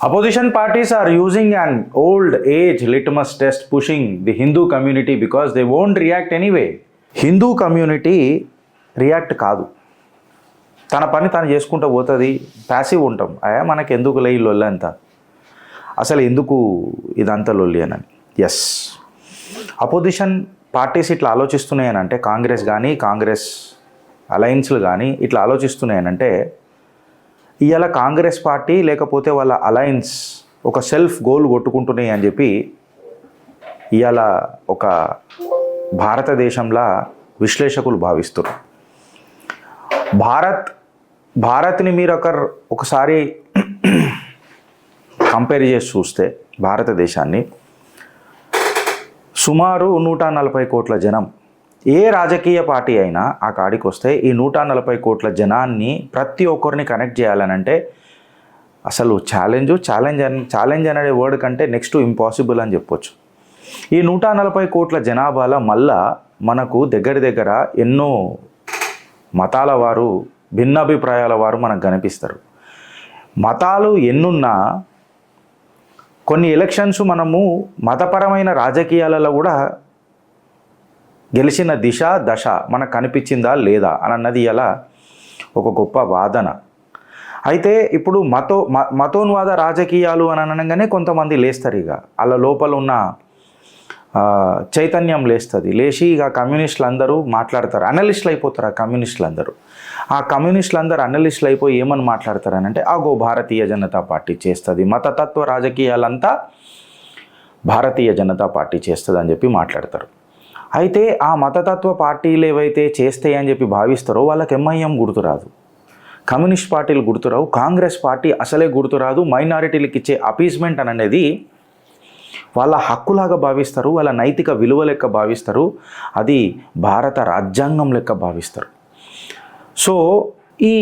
Opposition parties are using an old age litmus test pushing the Hindu community because they won't react anyway. Hindu community react కాదు, తన పని తను చేసుకుంటూ పోతుంది, passive ఉంటాం. అయ్యా మనకు ఎందుకు లే లొల్లి అంతా, అసలు ఎందుకు ఇదంతా లొల్లి అని. ఎస్, అపోజిషన్ పార్టీస్ ఇట్లా ఆలోచిస్తున్నాయనంటే, కాంగ్రెస్ కానీ కాంగ్రెస్ అలయన్స్లు కానీ ఇట్లా ఆలోచిస్తున్నాయనంటే, ఇవాళ కాంగ్రెస్ పార్టీ లేకపోతే వాళ్ళ అలయన్స్ ఒక సెల్ఫ్ గోల్ కొట్టుకుంటున్నాయి అని చెప్పి ఇవాళ ఒక భారతదేశంలో విశ్లేషకులు భావిస్తున్నారు. భారత్ని మీరు ఒకసారి కంపేర్ చేసి చూస్తే, భారతదేశాన్ని సుమారు 140 కోట్ల జనం, ఏ రాజకీయ పార్టీ అయినా ఆ కాడికి వస్తే ఈ 140 కోట్ల జనాన్ని ప్రతి ఒక్కరిని కనెక్ట్ చేయాలనంటే అసలు ఛాలెంజ్ అనే వర్డ్ కంటే నెక్స్ట్ ఇంపాసిబుల్ అని చెప్పొచ్చు. ఈ 140 కోట్ల జనాభాలో మళ్ళా మనకు దగ్గర ఎన్నో మతాల వారు, భిన్నాభిప్రాయాల వారు మనకు కనిపిస్తారు. మతాలు ఎన్నున్నా కొన్ని ఎలక్షన్స్ మనము మతపరమైన రాజకీయాలలో కూడా గెలిచిన దశ మనకు కనిపించిందా లేదా అని అన్నది ఇలా ఒక గొప్ప వాదన. అయితే ఇప్పుడు మతోన్వాద రాజకీయాలు అని అనగానే కొంతమంది లేస్తారు, ఇక వాళ్ళ లోపల ఉన్న చైతన్యం లేస్తుంది. లేచి ఇక కమ్యూనిస్టులు అందరూ మాట్లాడతారు, అనలిస్టులు అయిపోతారు. ఆ కమ్యూనిస్టులు అందరూ అనలిస్టులు అయిపోయి ఏమని మాట్లాడతారనంటే, ఆగో భారతీయ జనతా పార్టీ చేస్తుంది, మతతత్వ రాజకీయాలంతా భారతీయ జనతా పార్టీ చేస్తుంది అని చెప్పి మాట్లాడతారు. అయితే ఆ మతతత్వ పార్టీలు ఏవైతే చేస్తాయి అని చెప్పి భావిస్తారో వాళ్ళకి ఎంఐఎం గుర్తురాదు, కమ్యూనిస్ట్ పార్టీలు గుర్తురావు, కాంగ్రెస్ పార్టీ అసలే గుర్తురాదు. మైనారిటీలకు ఇచ్చే అపీస్మెంట్ అనేది వాళ్ళ హక్కులాగా భావిస్తారు, వాళ్ళ నైతిక విలువ లెక్క భావిస్తారు, అది భారత రాజ్యాంగం లెక్క భావిస్తారు. సో ఈ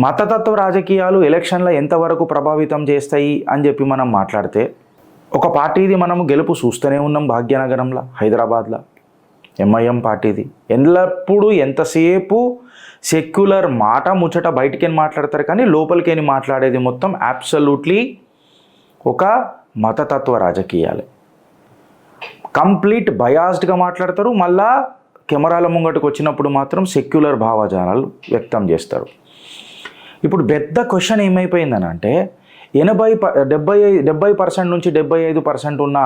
మతతత్వ రాజకీయాలు ఎలక్షన్లో ఎంతవరకు ప్రభావితం చేస్తాయి అని చెప్పి మనం మాట్లాడితే, ఒక పార్టీది మనము గెలుపు చూస్తూనే ఉన్నాం భాగ్యనగరంలో, హైదరాబాద్లో ఎంఐఎం పార్టీది. ఎల్లప్పుడూ ఎంతసేపు సెక్యులర్ మాట ముచ్చట బయటికేని మాట్లాడతారు, కానీ లోపలికేని మాట్లాడేది మొత్తం అబ్సల్యూట్లీ ఒక మతతత్వ రాజకీయాలే. కంప్లీట్ బయాస్డ్గా మాట్లాడతారు, మళ్ళా కెమెరాల ముంగటికి వచ్చినప్పుడు మాత్రం సెక్యులర్ భావజాలాలు వ్యక్తం చేస్తారు. ఇప్పుడు పెద్ద క్వశ్చన్ ఏమైపోయిందని అంటే, 70% నుంచి 75% ఉన్న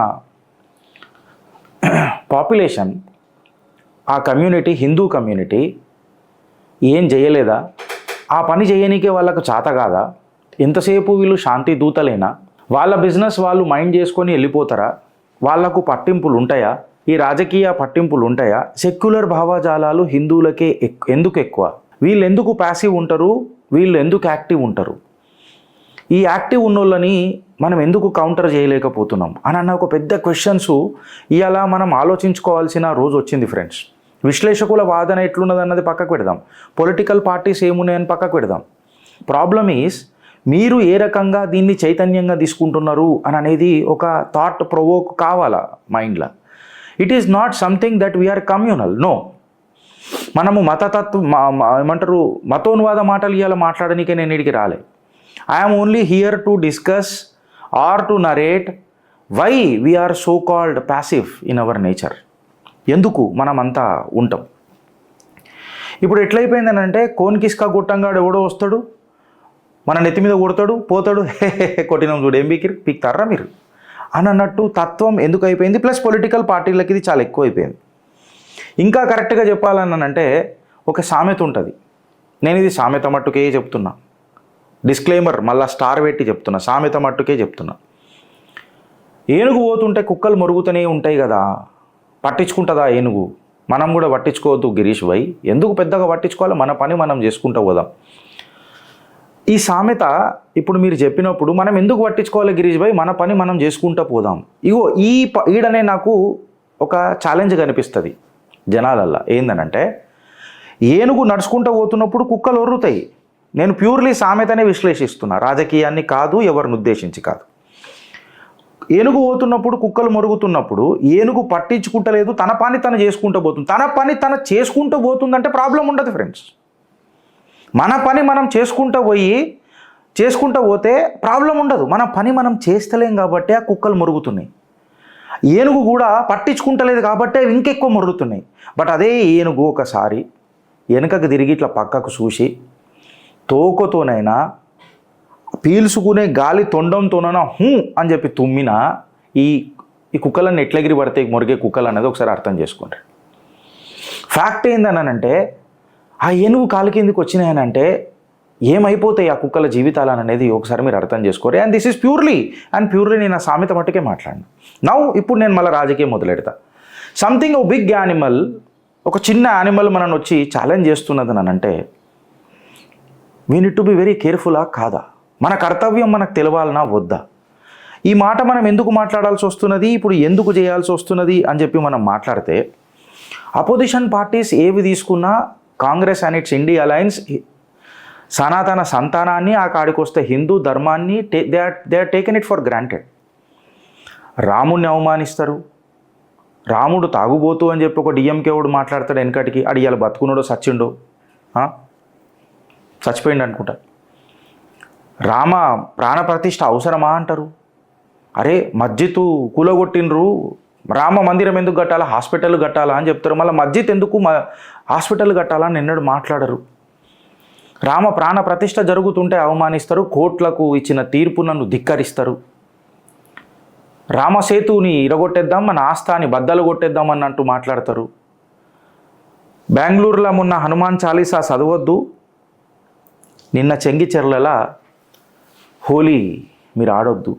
పాపులేషన్, ఆ కమ్యూనిటీ, హిందూ కమ్యూనిటీ ఏం చేయలేదా? ఆ పని చేయనీకే వాళ్ళకు చేత కాదా? ఎంతసేపు వీళ్ళు శాంతి దూతలేనా? వాళ్ళ బిజినెస్ వాళ్ళు మైండ్ చేసుకొని వెళ్ళిపోతారా? వాళ్లకు పట్టింపులు ఉంటాయా? ఈ రాజకీయ పట్టింపులు ఉంటాయా? సెక్యులర్ భావజాలాలు హిందువులకే ఎందుకు ఎక్కువ? వీళ్ళు ఎందుకు ప్యాసివ్ ఉంటారు, వీళ్ళు ఎందుకు యాక్టివ్ ఉంటారు? ఈ యాక్టివ్ ఉన్నోళ్ళని మనం ఎందుకు కౌంటర్ చేయలేకపోతున్నాం అని అన్న ఒక పెద్ద క్వశ్చన్స్ ఇవాళ మనం ఆలోచించుకోవాల్సిన రోజు వచ్చింది ఫ్రెండ్స్. విశ్లేషకుల వాదన ఎట్లున్నదన్నది పక్కకు పెడదాం, పొలిటికల్ పార్టీస్ ఏమున్నాయని పక్కకు పెడదాం. ప్రాబ్లమ్ ఈజ్ మీరు ఏ రకంగా దీన్ని చైతన్యంగా తీసుకుంటున్నారు అని అనేది ఒక థాట్ ప్రొవోక్ కావాలా మైండ్లో. It is not something that we are communal, no. మనము ఏమంటారు, మతోన్వాద మాటలు ఇవాళ మాట్లాడడానికే నేను ఇడికి రాలే. I'm only here to discuss or to narrate why we are so called passive in our nature. ఎందుకు మనం అంతా ఉంటాం? ఇప్పుడు ఎట్లయిపోయిందని అంటే, కోన్కిస్కా గుట్టంగాడు ఎవడో వస్తాడు, మన నెత్తి మీద కొడతాడు, పోతాడు, కొట్టినాం చూడు ఏం పీక్తారా మీరు అని అన్నట్టు తత్వం ఎందుకు అయిపోయింది. ప్లస్ పొలిటికల్ పార్టీలకి ఇది చాలా ఎక్కువ అయిపోయింది. ఇంకా కరెక్ట్గా చెప్పాలనంటే ఒక సామెత ఉంటుంది, నేను ఇది సామెత మట్టుకే చెప్తున్నా, డిస్క్లైమర్ మళ్ళీ స్టార్ పెట్టి చెప్తున్నా, సామెత మట్టుకే చెప్తున్నా. ఏనుగు పోతుంటే కుక్కలు మొరుగుతూనే ఉంటాయి కదా, పట్టించుకుంటుందా ఏనుగు? మనం కూడా పట్టించుకోవద్దు గిరీష్ భాయ్, ఎందుకు పెద్దగా పట్టించుకోవాలి, మన పని మనం చేసుకుంటూ పోదాం. ఈ సామెత ఇప్పుడు మీరు చెప్పినప్పుడు మనం ఎందుకు పట్టించుకోవాలి గిరీష్ భాయ్, మన పని మనం చేసుకుంటూ పోదాం. ఇగో ఈడనే నాకు ఒక ఛాలెంజ్ కనిపిస్తుంది జనాలల్లా. ఏందనంటే, ఏనుగు నడుచుకుంటూ పోతున్నప్పుడు కుక్కలు ఒర్రుతాయి. నేను ప్యూర్లీ సామెతనే విశ్లేషిస్తున్నా, రాజకీయాన్ని కాదు, ఎవరిని ఉద్దేశించి కాదు. ఏనుగు పోతున్నప్పుడు, కుక్కలు మొరుగుతున్నప్పుడు ఏనుగు పట్టించుకుంటలేదు, తన పని తను చేసుకుంటూ పోతుంది. తన పని తను చేసుకుంటూ పోతుందంటే ప్రాబ్లం ఉండదు ఫ్రెండ్స్. మన పని మనం చేసుకుంటూ పోయి చేసుకుంటూ పోతే ప్రాబ్లం ఉండదు. మన పని మనం చేస్తలేం కాబట్టి ఆ కుక్కలు మురుగుతున్నాయి. ఏనుగు కూడా పట్టించుకుంటలేదు కాబట్టే ఇంకెక్కువ మురుగుతున్నాయి. బట్ అదే ఏనుగు ఒకసారి వెనుకకు తిరిగి ఇట్లా పక్కకు చూసి తోకతోనైనా పీల్చుకునే గాలి తొండంతోనైనా అని చెప్పి తుమ్మినా ఈ కుక్కలన్నీ ఎట్లగిరి పడితే మురిగే కుక్కలు అనేది ఒకసారి అర్థం చేసుకోండి. ఫ్యాక్ట్ ఏందనంటే ఆ ఏనుగు కాలు కిందికి వచ్చినాయనంటే ఏమైపోతాయి ఆ కుక్కల జీవితాలు అనేది ఒకసారి మీరు అర్థం చేసుకోరు. అండ్ దిస్ ఈజ్ ప్యూర్లీ నేను ఆ సామెత మట్టుకే మాట్లాడిన. ఇప్పుడు నేను మళ్ళీ రాజకీయం మొదలెడతా. సంథింగ్ ఓ బిగ్ యానిమల్, ఒక చిన్న యానిమల్ మనని వచ్చి ఛాలెంజ్ చేస్తున్నది అంటే we need to be very కేర్ఫుల్లా కాదా, మన కర్తవ్యం మనకు తెలవాలనా వద్దా, ఈ మాట మనం ఎందుకు మాట్లాడాల్సి వస్తున్నది, ఇప్పుడు ఎందుకు చేయాల్సి వస్తున్నది అని చెప్పి మనం మాట్లాడితే అపోజిషన్ పార్టీస్ ఏవి తీసుకున్నా Congress and it's India alliance సనాతన సంతానాన్ని ఆ కాడికి వస్తే హిందూ ధర్మాన్ని they are taken it for granted. రాముడిని అవమానిస్తారు. రాముడు తాగుబోతు అని చెప్పి ఒక డిఎంకే వాడు మాట్లాడతాడు వెనకటికి, అడియాలి బతుకున్నాడో సచ్చిండో, చచ్చిపోయిండు అనుకుంటా. రామ ప్రాణప్రతిష్ఠ అవసరమా అంటారు. అరే మస్జిద్ కూలగొట్టినరు, రామ మందిరం ఎందుకు కట్టాలా, హాస్పిటల్ కట్టాలా అని చెప్తారు. మళ్ళీ మస్జిద్ ఎందుకు హాస్పిటల్ కట్టాలా అని ఎన్నడూ మాట్లాడరు. రామ ప్రాణ ప్రతిష్ఠ జరుగుతుంటే అవమానిస్తారు, కోర్టులకు ఇచ్చిన తీర్పులను ధిక్కరిస్తారు. రామసేతుని ఇరగొట్టేద్దాం, మన ఆస్థాని బద్దలు కొట్టేద్దాం అన్నట్టు మాట్లాడతారు. బెంగళూరులో మొన్న హనుమాన్ చాలీసా చదవద్దు, నిన్న చెంగిచెర్ల హోలీ మీరు ఆడొద్దు.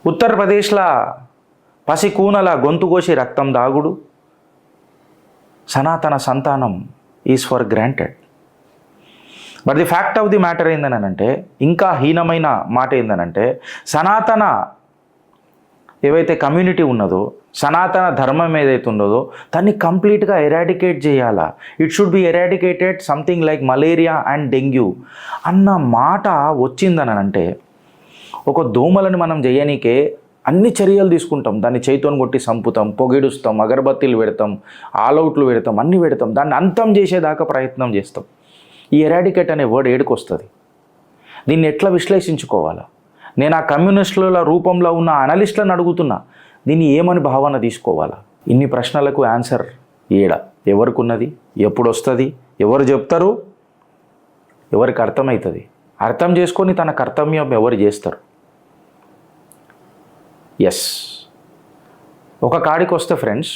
ఉత్తరప్రదేశ్లో పసికూనల గొంతు కోసి రక్తం దాగుడు, సనాతన సంతానం is for granted. But the fact of the matter ఏందనంటే, ఇంకా హీనమైన మాట ఏందనంటే, సనాతన ఏవైతే కమ్యూనిటీ ఉన్నదో, సనాతన ధర్మం ఏదైతే ఉన్నదో దాన్ని కంప్లీట్గా ఎరాడికేట్ చేయాలా. It should be eradicated something like malaria and dengue అన్న మాట వచ్చిందనంటే, ఒక దోమలను మనం చేయనీకే అన్ని చర్యలు తీసుకుంటాం, దాన్ని చేతితో కొట్టి చంపుతాం, పొగిడుస్తాం, అగరబత్తీలు పెడతాం, ఆల్అవుట్లు పెడతాం, అన్నీ పెడతాం, దాన్ని అంతం చేసేదాకా ప్రయత్నం చేస్తాం. ఈ ఎరాడికేట్ అనే వర్డ్ ఏడుకు వస్తుంది? దీన్ని ఎట్లా విశ్లేషించుకోవాలా? నేను ఆ కమ్యూనిస్టుల రూపంలో ఉన్న అనలిస్టులను అడుగుతున్నా, దీన్ని ఏమని భావన తీసుకోవాలా? ఇన్ని ప్రశ్నలకు ఆన్సర్ ఎవరికి ఉన్నది, ఎప్పుడు వస్తుంది, ఎవరు చెప్తారు, ఎవరికి అర్థమవుతుంది? అర్థం చేసుకొని తన కర్తవ్యం ఎవరు చేస్తారు? ఎస్, ఒక కాడికి వస్తే ఫ్రెండ్స్,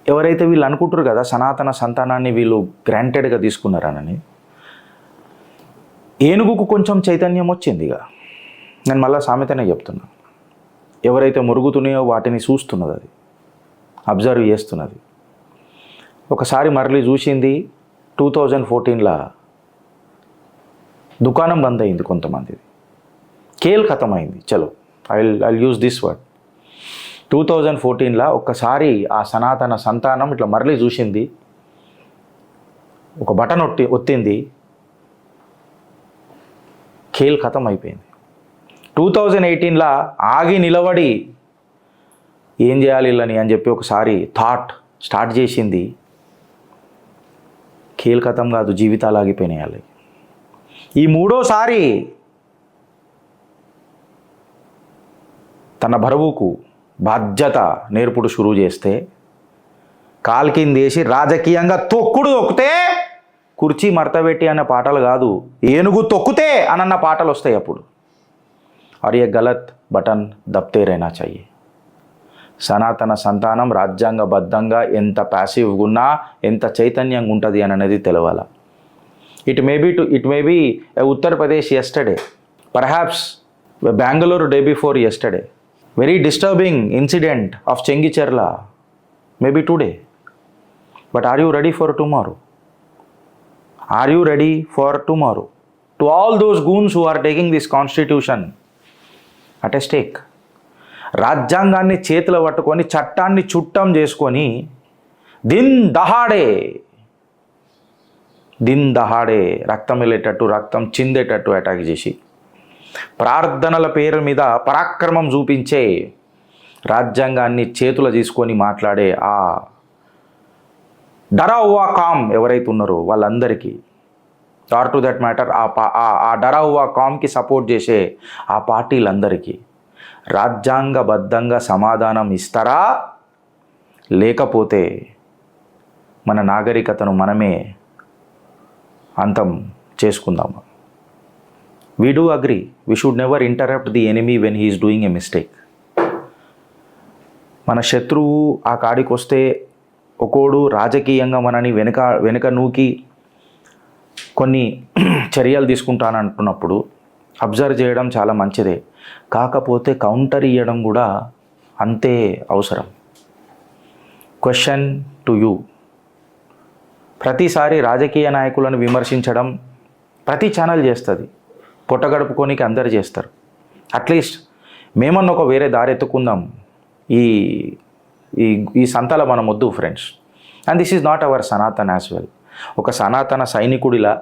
ఎవరైతే వీళ్ళు అనుకుంటారు కదా సనాతన సంతానాన్ని వీళ్ళు గ్రాంటెడ్గా తీసుకున్నారనని, ఏనుగుకు కొంచెం చైతన్యం వచ్చింది. ఇక నేను మళ్ళీ సామెతనే చెప్తున్నా, ఎవరైతే మురుగుతున్నాయో వాటిని చూస్తున్నది, అది అబ్జర్వ్ చేస్తున్నది. ఒకసారి మరలి చూసింది 2014లో దుకాణం బంద్ అయింది కొంతమందిది, కేల్ ఖతమైంది. చలో ఐ యూజ్ దిస్ వర్డ్. 2014లో ఒక్కసారి ఆ సనాతన సంతానం ఇట్లా మరలి చూసింది, ఒక బటన్ ఒత్తింది, ఖేల్ ఖతం అయిపోయింది. 2018లో ఆగి నిలబడి ఏం చేయాలి వీళ్ళని అని చెప్పి ఒకసారి థాట్ స్టార్ట్ చేసింది, ఖేల్ ఖతం కాదు, జీవితాలు ఆగిపోయినాయి వాళ్ళకి. ఈ మూడోసారి తన బరువుకు బాధ్యత నేర్పుడు షురూ చేస్తే, కాలు కిందేసి రాజకీయంగా తొక్కితే కుర్చీ మడతబెట్టి అనే పాటలు కాదు, ఏనుగు తొక్కితే అనన్న పాటలు వస్తాయి అప్పుడు. और ये गलत బటన్ దబ్తే रहना चाहिए. సనాతన సంతానం రాజ్యాంగబద్ధంగా ఎంత ప్యాసివ్గా ఉన్నా ఎంత చైతన్యంగా ఉంటుంది అని అనేది తెలవాలా. It may be Uttar Pradesh yesterday, perhaps Bangalore day before yesterday, very disturbing incident of Chengicherla, maybe today. But are you ready for tomorrow? Are you ready for tomorrow? To all those goons who are taking this constitution at a stake, రాజ్యాంగాన్ని చేతిలో పట్టుకొని చట్టాన్ని చుట్టం చేసుకొని దిన్ దహాడే రక్తం వెళ్ళేటట్టు, రక్తం చిందేటట్టు attack చేసి ప్రార్థనల పేరు మీద పరాక్రమం చూపించే రాజ్యాంగాన్ని చేతులు తీసుకొని మాట్లాడే ఆ డరా హువా కామ్ ఎవరైతే ఉన్నారో వాళ్ళందరికీ ఆర్ టు దట్ మ్యాటర్ ఆ డరా హువా కామ్కి సపోర్ట్ చేసే ఆ పార్టీలందరికీ రాజ్యాంగబద్ధంగా సమాధానం ఇస్తారా, లేకపోతే మన నాగరికతను మనమే అంతం చేసుకుందాము? We do agree we should never interrupt the enemy when he is doing a mistake. మన శత్రువు ఆ కాడికి వస్తే ఒకడు రాజకీయంగా మనని వెనుక నూకి కొన్ని చర్యలు తీసుకుంటానంటున్నప్పుడు అబ్జర్వ్ చేయడం చాలా మంచిదే, కాకపోతే కౌంటర్ ఇవ్వడం కూడా అంతే అవసరం. క్వశ్చన్ టు యూ, ప్రతిసారి రాజకీయ నాయకులను విమర్శించడం ప్రతి ఛానల్ చేస్తుంది, పొట్టగడుపుకోనికి అందరు చేస్తారు. అట్లీస్ట్ మేమన్న ఒక వేరే దారి ఎత్తుకుందాం, ఈ ఈ ఈ సంతలో మనం వద్దు friends. And this is not our Sanatan as well. ఒక సనాతన సైనికుడిలా,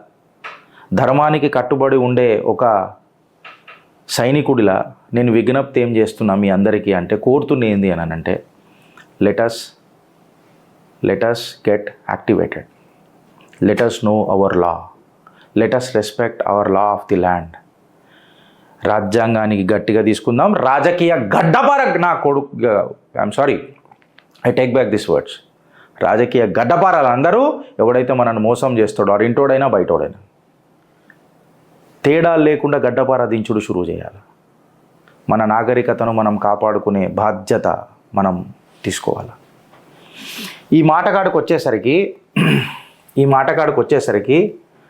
ధర్మానికి కట్టుబడి ఉండే ఒక సైనికుడిలా నేను విజ్ఞప్తి ఏం చేస్తున్నా మీ అందరికీ అంటే, కోరుతున్న ఏంది అని అంటే, let us get activated, let us know our law, let us respect our law of the land. రాజ్యాంగానికి గట్టిగా తీసుకుందాం. రాజకీయ గడ్డపార నా కొడుకు, I'm sorry, I take back this words. రాజకీయ గడ్డపారాలు అందరూ ఎవడైతే మనల్ని మోసం చేస్తాడో, ఆడు ఇంటోడైనా బయటోడైనా, తేడాలు లేకుండా గడ్డపార దించుడు షురూ చేయాలి. మన నాగరికతను మనం కాపాడుకునే బాధ్యత మనం తీసుకోవాలి. ఈ మాటకాడికి వచ్చేసరికి